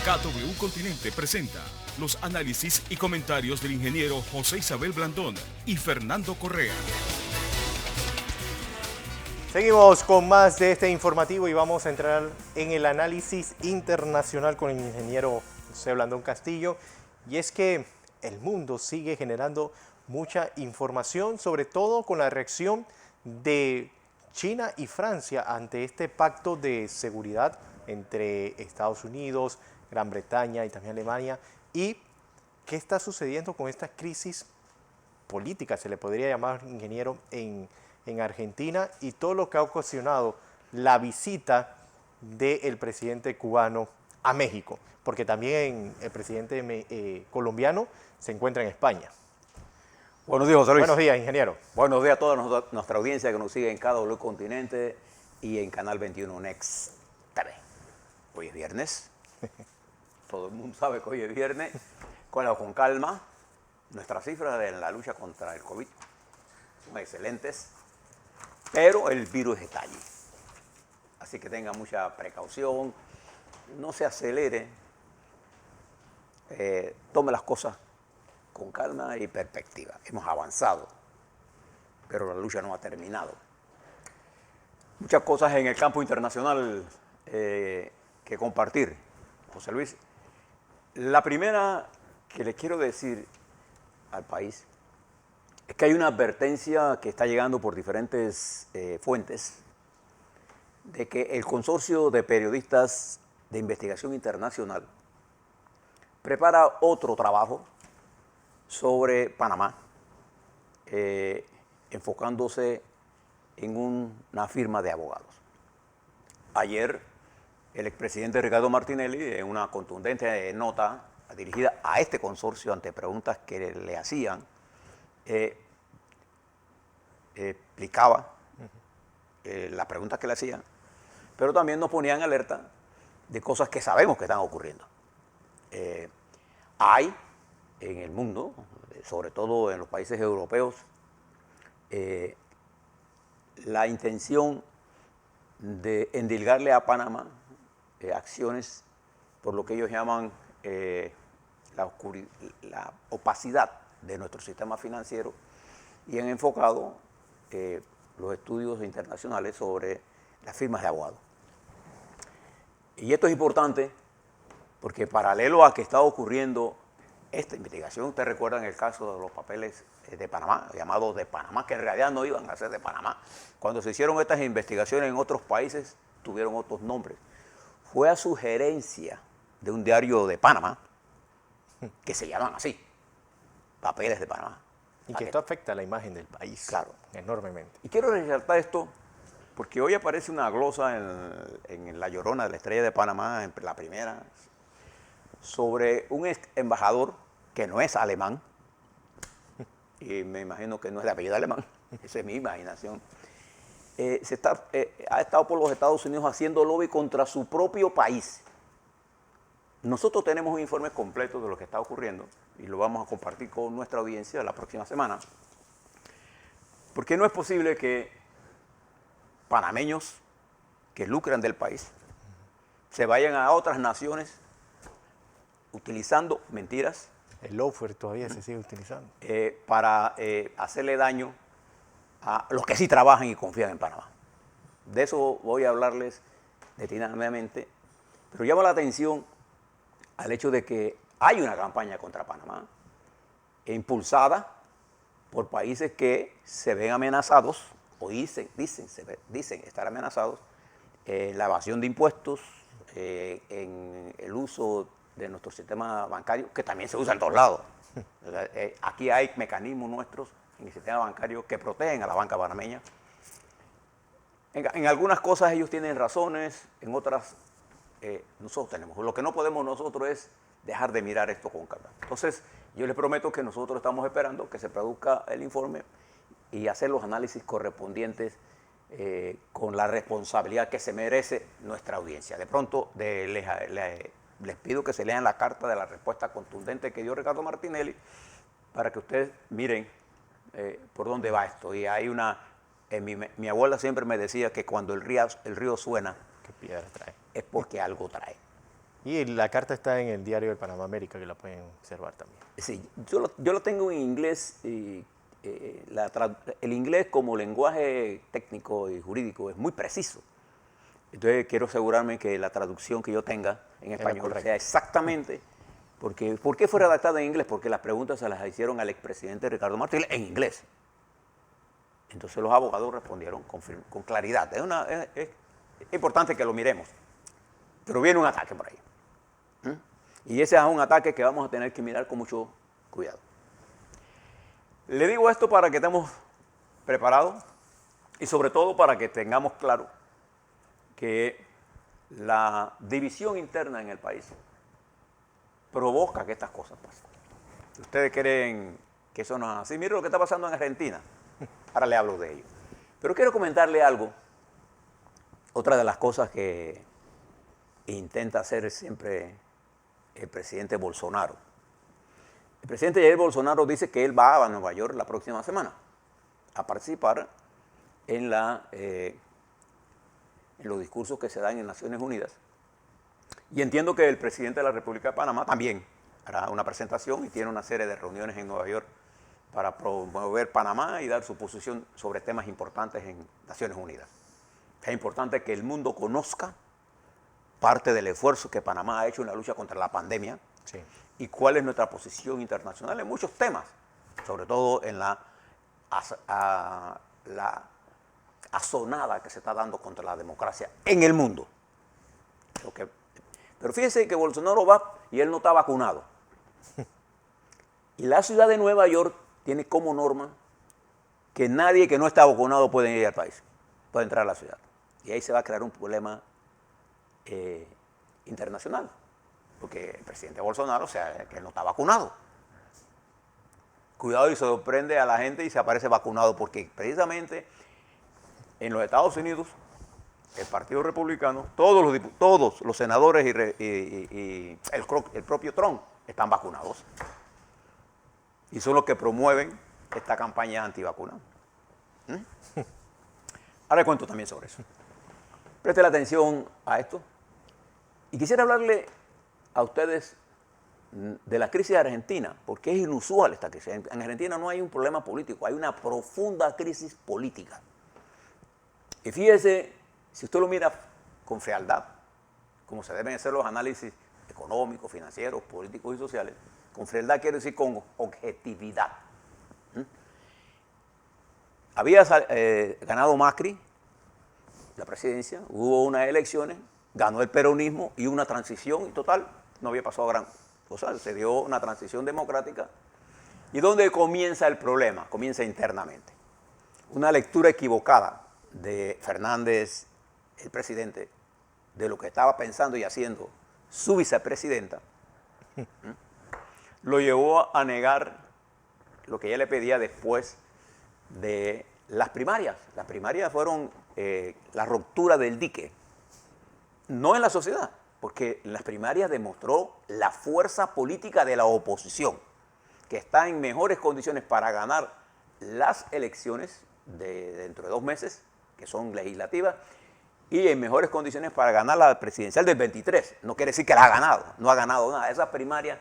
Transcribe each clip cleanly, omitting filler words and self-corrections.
KW Continente presenta los análisis y comentarios del ingeniero José Isabel Blandón y Fernando Correa. Seguimos con más de este informativo y vamos a entrar en el análisis internacional con el ingeniero José Blandón Castillo. Y es que el mundo sigue generando mucha información, sobre todo con la reacción de China y Francia ante este pacto de seguridad entre Estados Unidos, Gran Bretaña y también Alemania. ¿Y qué está sucediendo con esta crisis política, se le podría llamar, ingeniero, en Argentina, y todo lo que ha ocasionado la visita del presidente cubano a México? Porque también el presidente colombiano se encuentra en España. Buenos días, José Luis. Buenos días, ingeniero. Buenos días a toda nuestra audiencia que nos sigue en KW Continente y en Canal 21 Next TV. Hoy es viernes. Todo el mundo sabe que hoy es viernes. Con calma. Nuestras cifras en la lucha contra el COVID son excelentes, pero el virus está allí. Así que tenga mucha precaución, no se acelere, tome las cosas con calma y perspectiva. Hemos avanzado, pero la lucha no ha terminado. Muchas cosas en el campo internacional que compartir, José Luis. La primera que le quiero decir al país es que hay una advertencia que está llegando por diferentes fuentes de que el consorcio de periodistas de investigación internacional prepara otro trabajo sobre Panamá, enfocándose en una firma de abogados. Ayer, el expresidente Ricardo Martinelli, en una contundente nota dirigida a este consorcio ante preguntas que le hacían, explicaba las preguntas que le hacían, pero también nos ponía en alerta de cosas que sabemos que están ocurriendo. Hay en el mundo, sobre todo en los países europeos, la intención de endilgarle a Panamá acciones por lo que ellos llaman la opacidad de nuestro sistema financiero, y han enfocado los estudios internacionales sobre las firmas de abogados. Y esto es importante porque, paralelo a que está ocurriendo esta investigación, ustedes recuerdan el caso de los papeles de Panamá, llamados de Panamá, que en realidad no iban a ser de Panamá. Cuando se hicieron estas investigaciones en otros países, tuvieron otros nombres. Fue a sugerencia de un diario de Panamá, que se llaman así, papeles de Panamá. Y que esto afecta a la imagen del país, claro, enormemente. Y quiero resaltar esto porque hoy aparece una glosa en La Llorona de la Estrella de Panamá, en la primera, sobre un ex embajador que no es alemán, y me imagino que no es de apellido alemán, esa es mi imaginación. Ha estado por los Estados Unidos haciendo lobby contra su propio país. Nosotros tenemos un informe completo de lo que está ocurriendo y lo vamos a compartir con nuestra audiencia la próxima semana. Porque no es posible que panameños que lucran del país se vayan a otras naciones utilizando mentiras. El lawfare todavía se sigue utilizando. Para hacerle daño a los que sí trabajan y confían en Panamá. De eso voy a hablarles detenidamente, pero llama la atención al hecho de que hay una campaña contra Panamá impulsada por países que se ven amenazados o dicen estar amenazados en la evasión de impuestos, en el uso de nuestro sistema bancario, que también se usa en todos lados. Aquí hay mecanismos nuestros en el sistema bancario que protegen a la banca panameña. En algunas cosas ellos tienen razones, en otras nosotros tenemos. Lo que no podemos nosotros es dejar de mirar esto con calma. Entonces, yo les prometo que nosotros estamos esperando que se produzca el informe y hacer los análisis correspondientes con la responsabilidad que se merece nuestra audiencia. De pronto, les pido que se lean la carta de la respuesta contundente que dio Ricardo Martinelli para que ustedes miren por dónde va esto. Y hay mi abuela siempre me decía que cuando el río suena, ¿Qué piedra trae? es porque algo trae. Y la carta está en el diario de Panamá América, que la pueden observar también. Sí, yo lo tengo en inglés. El inglés como lenguaje técnico y jurídico es muy preciso. Entonces quiero asegurarme que la traducción que yo tenga en español sea exactamente, porque ¿por qué fue redactada en inglés? Porque las preguntas se las hicieron al expresidente Ricardo Martinelli en inglés. Entonces los abogados respondieron con claridad. Es importante que lo miremos, pero viene un ataque por ahí. Y ese es un ataque que vamos a tener que mirar con mucho cuidado. Le digo esto para que estemos preparados y sobre todo para que tengamos claro que la división interna en el país provoca que estas cosas pasen. Ustedes creen que eso no es así. Miren lo que está pasando en Argentina. Ahora le hablo de ello. Pero quiero comentarle algo. Otra de las cosas que intenta hacer siempre el presidente Bolsonaro. El presidente Jair Bolsonaro dice que él va a Nueva York la próxima semana a participar en los discursos que se dan en Naciones Unidas. Y entiendo que el presidente de la República de Panamá también hará una presentación y tiene una serie de reuniones en Nueva York para promover Panamá y dar su posición sobre temas importantes en Naciones Unidas. Es importante que el mundo conozca parte del esfuerzo que Panamá ha hecho en la lucha contra la pandemia, sí, y cuál es nuestra posición internacional en muchos temas, sobre todo en la azonada que se está dando contra la democracia en el mundo. Pero fíjense que Bolsonaro va y él no está vacunado. Y la ciudad de Nueva York tiene como norma que nadie que no está vacunado puede ir al país, puede entrar a la ciudad. Y ahí se va a crear un problema internacional, porque el presidente Bolsonaro, o sea, que él no está vacunado. Cuidado y se sorprende a la gente y se aparece vacunado, porque precisamente en los Estados Unidos, el Partido Republicano, todos los senadores y el propio Trump están vacunados. Y son los que promueven esta campaña antivacuna. Ahora le cuento también sobre eso. Preste la atención a esto. Y quisiera hablarle a ustedes de la crisis argentina, porque es inusual esta crisis. En Argentina no hay un problema político, hay una profunda crisis política. Y fíjese, si usted lo mira con frialdad, como se deben hacer los análisis económicos, financieros, políticos y sociales, con frialdad quiere decir con objetividad. Había ganado Macri la presidencia, hubo unas elecciones, ganó el peronismo y una transición, y total, no había pasado gran cosa, se dio una transición democrática. ¿Y dónde comienza el problema? Comienza internamente. Una lectura equivocada de Fernández, el presidente, de lo que estaba pensando y haciendo su vicepresidenta, lo llevó a negar lo que ella le pedía después de las primarias. Las primarias fueron la ruptura del dique, no en la sociedad, porque en las primarias demostró la fuerza política de la oposición, que está en mejores condiciones para ganar las elecciones dentro de 2 meses, que son legislativas, y en mejores condiciones para ganar la presidencial del 23. No quiere decir que la ha ganado, no ha ganado nada. Esas primarias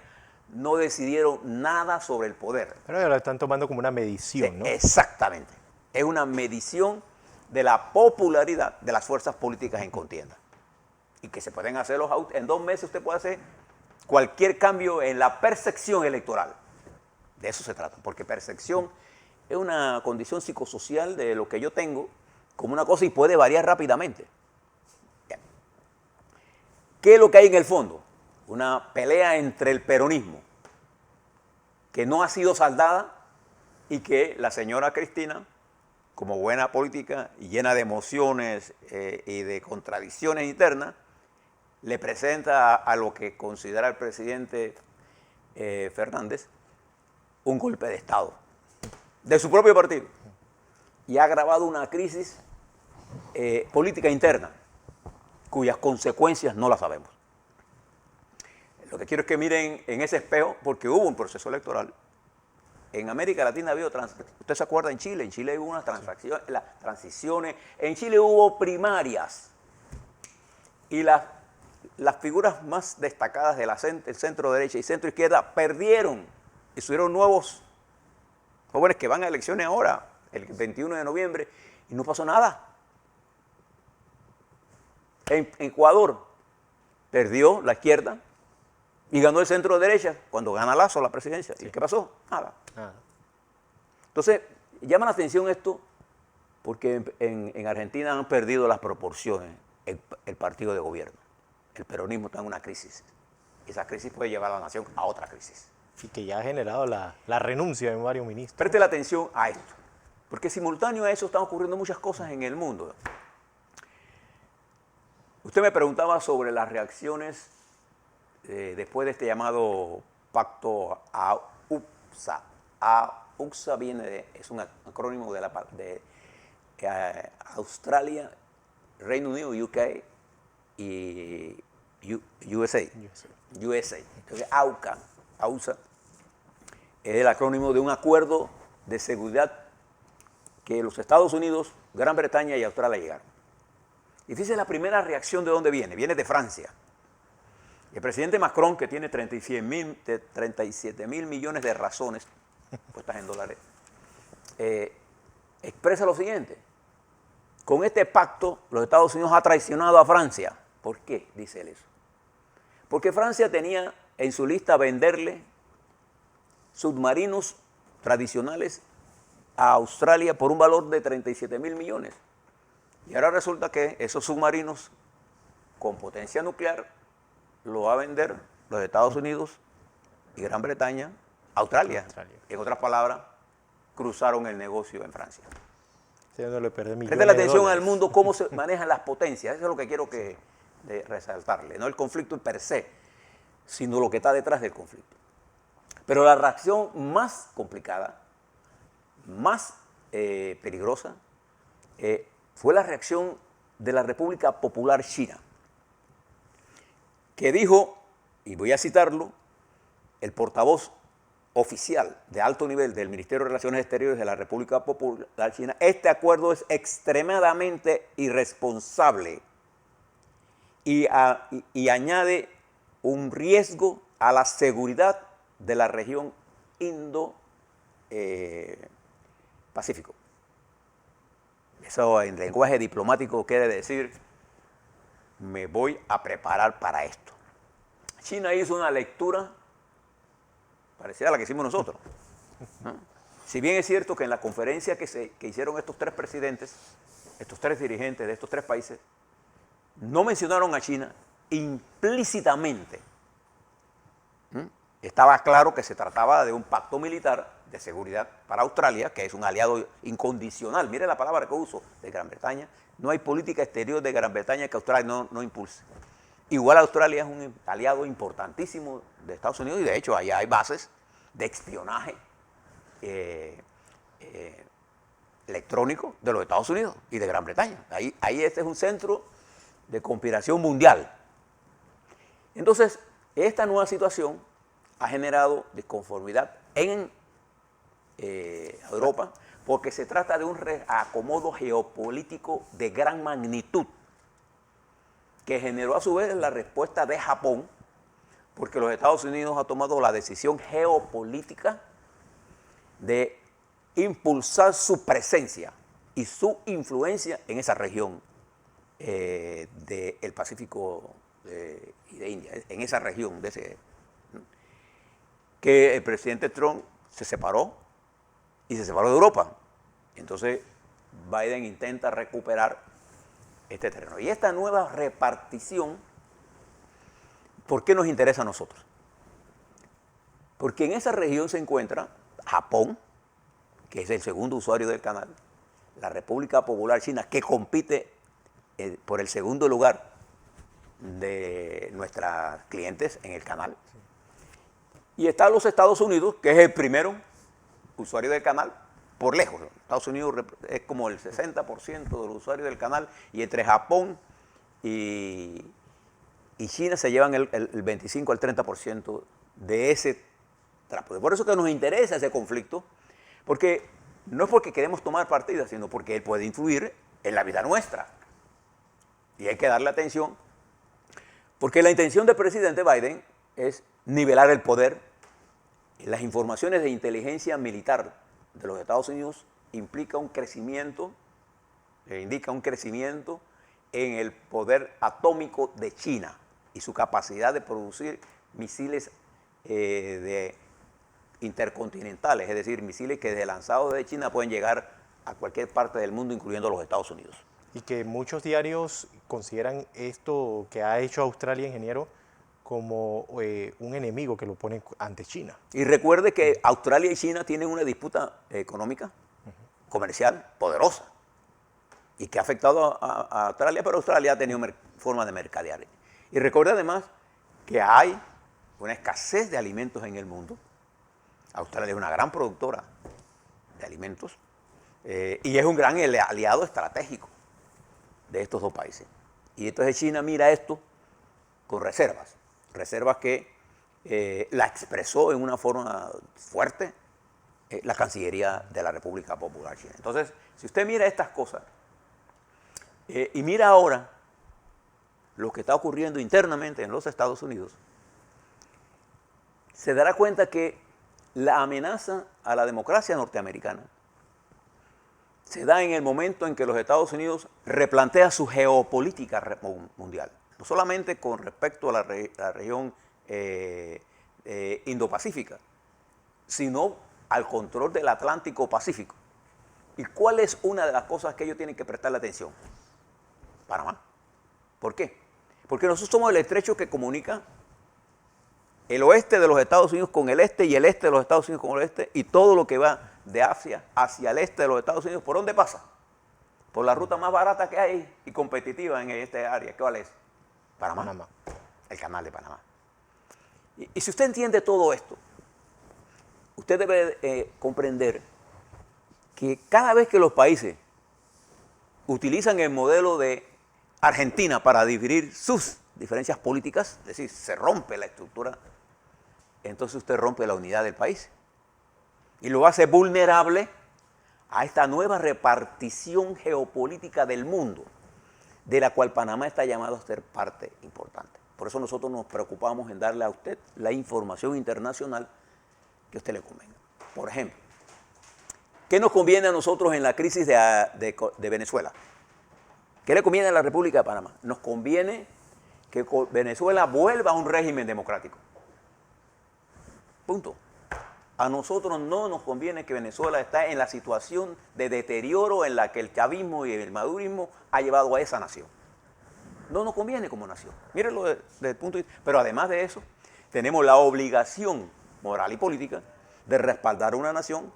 no decidieron nada sobre el poder. Pero ahora están tomando como una medición, Sí, ¿no? Exactamente. Es una medición de la popularidad de las fuerzas políticas en contienda. Y que se pueden hacer en 2 meses usted puede hacer cualquier cambio en la percepción electoral. De eso se trata, porque percepción es una condición psicosocial de lo que yo tengo como una cosa y puede variar rápidamente. Bien. ¿Qué es lo que hay en el fondo? Una pelea entre el peronismo, que no ha sido saldada y que la señora Cristina, como buena política y llena de emociones y de contradicciones internas, le presenta a lo que considera el presidente Fernández un golpe de Estado de su propio partido. Y ha agravado una crisis política interna, cuyas consecuencias no las sabemos. Lo que quiero es que miren en ese espejo, porque hubo un proceso electoral. En América Latina había ¿usted se acuerda en Chile? En Chile hubo unas transiciones, en Chile hubo primarias. Y las figuras más destacadas del centro derecha y centro izquierda perdieron y subieron nuevos jóvenes que van a elecciones ahora, el 21 de noviembre, y no pasó nada. En Ecuador perdió la izquierda y ganó el centro derecha cuando gana Lazo la presidencia. ¿Y qué pasó? Nada. Entonces, llama la atención esto porque en Argentina han perdido las proporciones el partido de gobierno. El peronismo está en una crisis. Esa crisis puede llevar a la nación a otra crisis. Y que ya ha generado la renuncia de varios ministros. Preste la atención a esto, porque simultáneo a eso están ocurriendo muchas cosas en el mundo. Usted me preguntaba sobre las reacciones después de este llamado pacto AUXA. AUXA es un acrónimo de Australia, Reino Unido, UK y USA. Entonces, AUXA es el acrónimo de un acuerdo de seguridad que los Estados Unidos, Gran Bretaña y Australia llegaron. Y fíjese la primera reacción de dónde viene. Viene de Francia. El presidente Macron, que tiene 37 mil millones de razones, puestas en dólares, expresa lo siguiente. Con este pacto, los Estados Unidos ha traicionado a Francia. ¿Por qué dice él eso? Porque Francia tenía en su lista venderle submarinos tradicionales a Australia por un valor de 37 mil millones. Y ahora resulta que esos submarinos con potencia nuclear lo va a vender los Estados Unidos y Gran Bretaña a Australia. En otras palabras, cruzaron el negocio en Francia. Preste la atención al mundo cómo se manejan las potencias. Eso es lo que quiero resaltarle. No el conflicto per se, sino lo que está detrás del conflicto. Pero la reacción más complicada, más peligrosa, fue la reacción de la República Popular China, que dijo, y voy a citarlo, el portavoz oficial de alto nivel del Ministerio de Relaciones Exteriores de la República Popular China: este acuerdo es extremadamente irresponsable y añade un riesgo a la seguridad de la región Indo-Pacífico. Eso en lenguaje diplomático quiere decir, me voy a preparar para esto. China hizo una lectura parecida a la que hicimos nosotros. Si bien es cierto que en la conferencia que hicieron estos tres presidentes, estos tres dirigentes de estos tres países, no mencionaron a China, implícitamente estaba claro que se trataba de un pacto militar de seguridad para Australia, que es un aliado incondicional. Mire la palabra que uso, de Gran Bretaña. No hay política exterior de Gran Bretaña que Australia no impulse. Igual Australia es un aliado importantísimo de Estados Unidos y de hecho allá hay bases de espionaje electrónico de los Estados Unidos y de Gran Bretaña. Ahí este es un centro de conspiración mundial. Entonces, esta nueva situación ha generado disconformidad en Europa, porque se trata de un reacomodo geopolítico de gran magnitud, que generó a su vez la respuesta de Japón, porque los Estados Unidos han tomado la decisión geopolítica de impulsar su presencia y su influencia en esa región del Pacífico y de India, en esa región que el presidente Trump se separó y se separó de Europa. Entonces Biden intenta recuperar este terreno. Y esta nueva repartición, ¿por qué nos interesa a nosotros? Porque en esa región se encuentra Japón, que es el segundo usuario del canal, la República Popular China, que compite por el segundo lugar de nuestras clientes en el canal. Y está los Estados Unidos, que es el primero usuario del canal, por lejos. Estados Unidos es como el 60% de los usuarios del canal, y entre Japón y China se llevan el 25 al 30% de ese trapo. Por eso que nos interesa ese conflicto, porque no es porque queremos tomar partida, sino porque él puede influir en la vida nuestra. Y hay que darle atención, Porque la intención del presidente Biden es nivelar el poder. Las informaciones de inteligencia militar de los Estados Unidos indica un crecimiento en el poder atómico de China y su capacidad de producir misiles intercontinentales, es decir, misiles que desde lanzados de China pueden llegar a cualquier parte del mundo, incluyendo los Estados Unidos. Y que muchos diarios consideran esto que ha hecho Australia, ingeniero, como un enemigo que lo pone ante China. Y recuerde que Australia y China tienen una disputa económica, comercial, poderosa, y que ha afectado a Australia, pero Australia ha tenido forma de mercadear. Y recuerde además que hay una escasez de alimentos en el mundo. Australia es una gran productora de alimentos y es un gran aliado estratégico de estos dos países. Y entonces China mira esto con reservas que la expresó en una forma fuerte la Cancillería de la República Popular China. Entonces, si usted mira estas cosas y mira ahora lo que está ocurriendo internamente en los Estados Unidos, se dará cuenta que la amenaza a la democracia norteamericana se da en el momento en que los Estados Unidos replantea su geopolítica mundial, no solamente con respecto a la región Indo-Pacífica, sino al control del Atlántico-Pacífico. ¿Y cuál es una de las cosas que ellos tienen que prestarle atención? Panamá. ¿Por qué? Porque nosotros somos el estrecho que comunica el oeste de los Estados Unidos con el este y el este de los Estados Unidos con el oeste, y todo lo que va de Asia hacia el este de los Estados Unidos, ¿por dónde pasa? Por la ruta más barata que hay y competitiva en esta área. ¿Cuál es? Panamá. El canal de Panamá. Y si usted entiende todo esto, usted debe comprender que cada vez que los países utilizan el modelo de Argentina para dividir sus diferencias políticas, es decir, se rompe la estructura, entonces usted rompe la unidad del país y lo hace vulnerable a esta nueva repartición geopolítica del mundo, de la cual Panamá está llamado a ser parte importante. Por eso nosotros nos preocupamos en darle a usted la información internacional que a usted le convenga. Por ejemplo, ¿qué nos conviene a nosotros en la crisis de Venezuela? ¿Qué le conviene a la República de Panamá? Nos conviene que Venezuela vuelva a un régimen democrático. Punto. A nosotros no nos conviene que Venezuela esté en la situación de deterioro en la que el chavismo y el madurismo ha llevado a esa nación. No nos conviene como nación. Mírenlo desde el punto de vista. Pero además de eso, tenemos la obligación moral y política de respaldar a una nación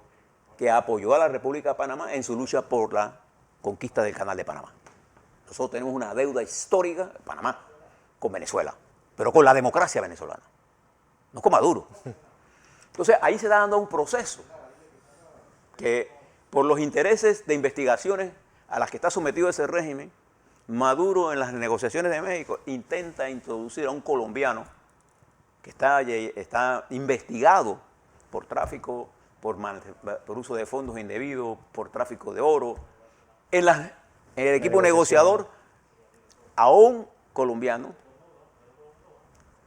que apoyó a la República de Panamá en su lucha por la conquista del Canal de Panamá. Nosotros tenemos una deuda histórica, Panamá, con Venezuela, pero con la democracia venezolana, no con Maduro. Entonces ahí se está dando un proceso que por los intereses de investigaciones a las que está sometido ese régimen, Maduro en las negociaciones de México intenta introducir a un colombiano que está investigado por tráfico, por uso de fondos indebidos, por tráfico de oro, en el equipo negociador a un colombiano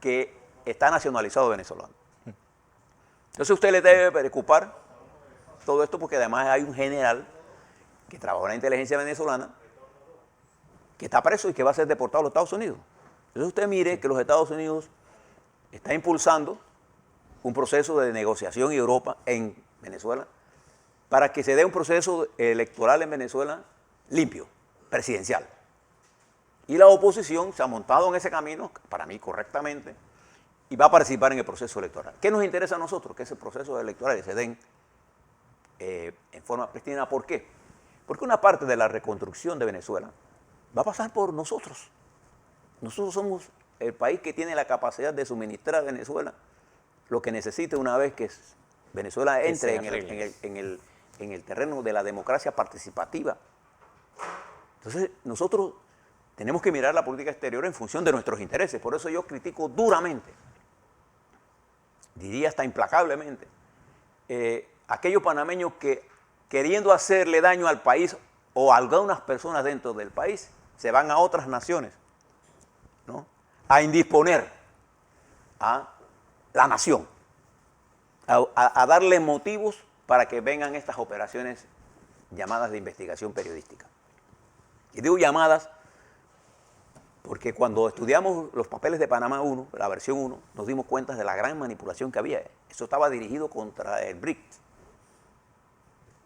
que está nacionalizado venezolano. Entonces usted le debe preocupar todo esto porque además hay un general que trabaja en la inteligencia venezolana que está preso y que va a ser deportado a los Estados Unidos. Entonces usted mire que los Estados Unidos está impulsando un proceso de negociación en Europa, en Venezuela, para que se dé un proceso electoral en Venezuela limpio, presidencial. Y la oposición se ha montado en ese camino, para mí correctamente, y va a participar en el proceso electoral. ¿Qué nos interesa a nosotros? Que ese proceso electoral se den en forma prístina. ¿Por qué? Porque una parte de la reconstrucción de Venezuela va a pasar por nosotros. Nosotros somos el país que tiene la capacidad de suministrar a Venezuela lo que necesite una vez que Venezuela entre en el terreno de la democracia participativa. Entonces, nosotros tenemos que mirar la política exterior en función de nuestros intereses. Por eso yo critico duramente, diría hasta implacablemente, aquellos panameños que, queriendo hacerle daño al país o a algunas personas dentro del país, se van a otras naciones, ¿no?, a indisponer a la nación, a darle motivos para que vengan estas operaciones llamadas de investigación periodística. Y digo llamadas porque cuando estudiamos los papeles de Panamá 1, la versión 1, nos dimos cuenta de la gran manipulación que había. Eso estaba dirigido contra el BRICS,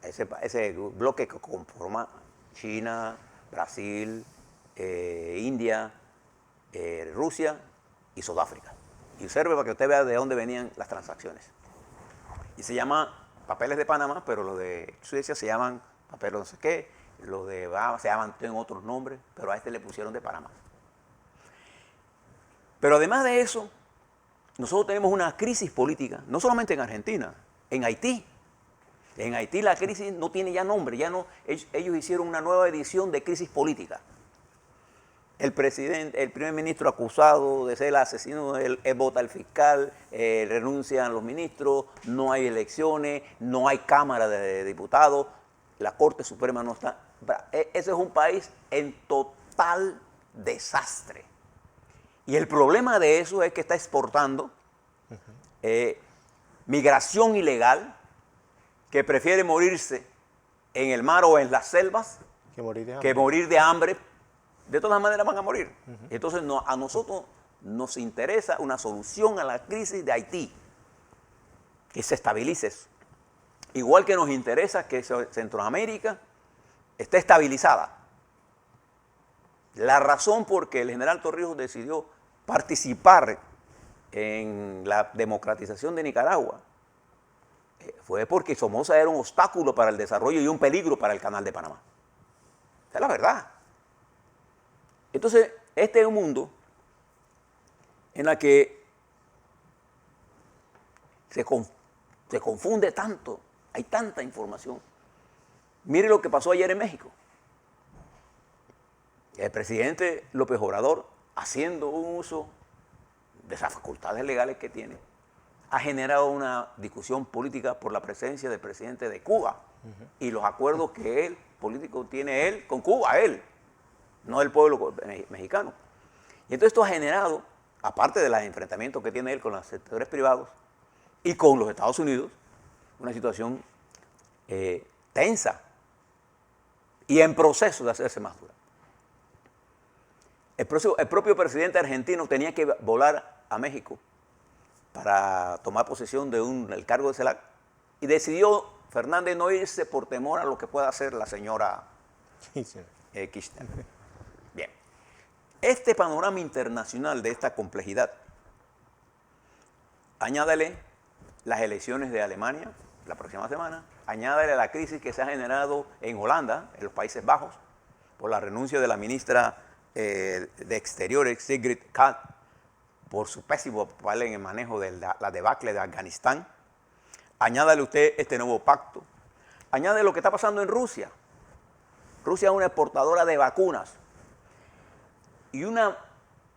ese bloque que conforma China, Brasil, India, Rusia y Sudáfrica. Y observe para que usted vea de dónde venían las transacciones. Y se llama papeles de Panamá, pero los de Suecia se llaman papeles no sé qué, los de Bahamas se llaman, tienen otros nombres, pero a este le pusieron de Panamá. Pero además de eso, nosotros tenemos una crisis política, no solamente en Argentina, en Haití. En Haití la crisis no tiene ya nombre, ellos hicieron una nueva edición de crisis política. El primer ministro acusado de ser el asesino, él vota el fiscal, renuncian los ministros, no hay elecciones, no hay Cámara de Diputados, la Corte Suprema no está. Ese es un país en total desastre. Y el problema de eso es que está exportando migración ilegal que prefiere morirse en el mar o en las selvas que morir de hambre. De todas maneras van a morir. Entonces a nosotros nos interesa una solución a la crisis de Haití, que se estabilice eso. Igual que nos interesa que Centroamérica esté estabilizada. La razón por que el general Torrijos decidió participar en la democratización de Nicaragua fue porque Somoza era un obstáculo para el desarrollo y un peligro para el Canal de Panamá. Esa es la verdad. Entonces, este es un mundo en el que se confunde tanto, hay tanta información. Mire lo que pasó ayer en México. El presidente López Obrador, haciendo un uso de esas facultades legales que tiene, ha generado una discusión política por la presencia del presidente de Cuba y los acuerdos que él, político, tiene él con Cuba, él, no el pueblo mexicano. Y entonces esto ha generado, aparte de los enfrentamientos que tiene él con los sectores privados y con los Estados Unidos, una situación tensa y en proceso de hacerse más dura. El propio presidente argentino tenía que volar a México para tomar posesión del cargo de CELAC y decidió Fernández no irse por temor a lo que pueda hacer la señora Kirchner. Bien, este panorama internacional de esta complejidad, añádale las elecciones de Alemania la próxima semana, añádale la crisis que se ha generado en Holanda, en los Países Bajos, por la renuncia de la ministra de Exteriores, Sigrid Kaag, por su pésimo papel en el manejo de la debacle de Afganistán. Añádale usted este nuevo pacto. Añade lo que está pasando en Rusia. Rusia es una exportadora de vacunas y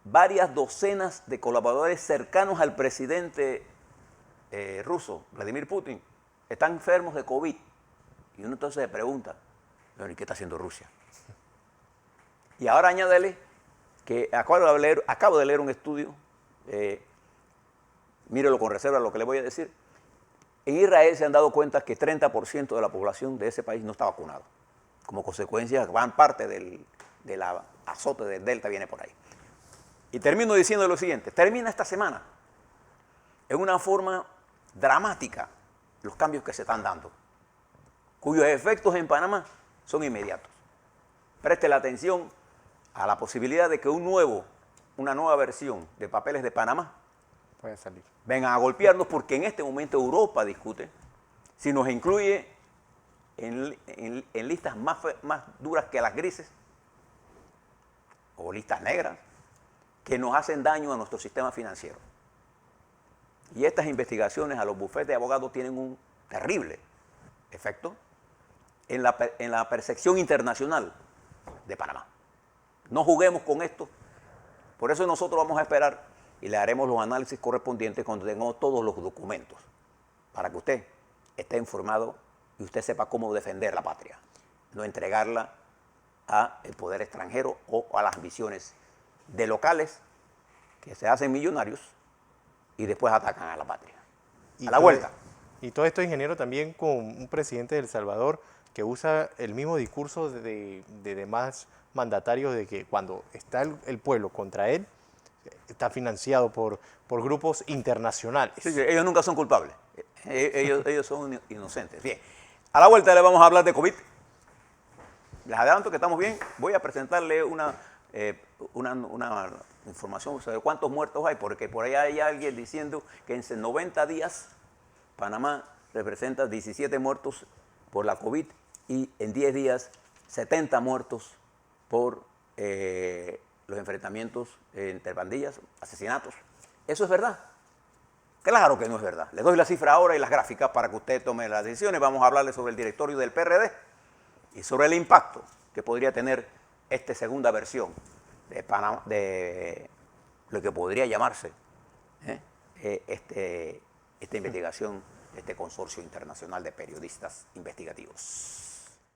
varias docenas de colaboradores cercanos al presidente ruso, Vladimir Putin, están enfermos de COVID. Y uno entonces se pregunta, ¿y qué está haciendo Rusia? Y ahora añádele que acabo de leer un estudio, mírelo con reserva lo que le voy a decir. En Israel se han dado cuenta que 30% de la población de ese país no está vacunado. Como consecuencia, gran parte del azote del Delta viene por ahí. Y termino diciendo lo siguiente, termina esta semana en una forma dramática los cambios que se están dando, cuyos efectos en Panamá son inmediatos. Preste la atención a la posibilidad de que una nueva versión de papeles de Panamá puede salir. Vengan a golpearnos porque en este momento Europa discute si nos incluye en listas más duras que las grises o listas negras que nos hacen daño a nuestro sistema financiero. Y estas investigaciones a los bufetes de abogados tienen un terrible efecto en la percepción internacional de Panamá. No juguemos con esto. Por eso nosotros vamos a esperar y le haremos los análisis correspondientes cuando tengamos todos los documentos, para que usted esté informado y usted sepa cómo defender la patria, no entregarla al poder extranjero o a las ambiciones de locales que se hacen millonarios y después atacan a la patria. Y A la vuelta. Y todo esto, ingeniero, también con un presidente de El Salvador que usa el mismo discurso de demás mandatarios de que cuando está el pueblo contra él, está financiado por grupos internacionales. Sí, ellos nunca son culpables. Ellos son inocentes. Bien, a la vuelta le vamos a hablar de COVID. Les adelanto que estamos bien. Voy a presentarle una información sobre cuántos muertos hay, porque por allá hay alguien diciendo que en 90 días Panamá representa 17 muertos por la COVID y en 10 días 70 muertos por los enfrentamientos entre pandillas, asesinatos. ¿Eso es verdad? Claro que no es verdad. Les doy la cifra ahora y las gráficas para que usted tome las decisiones. Vamos a hablarle sobre el directorio del PRD y sobre el impacto que podría tener esta segunda versión de Panamá, de lo que podría llamarse esta investigación de este consorcio internacional de periodistas investigativos.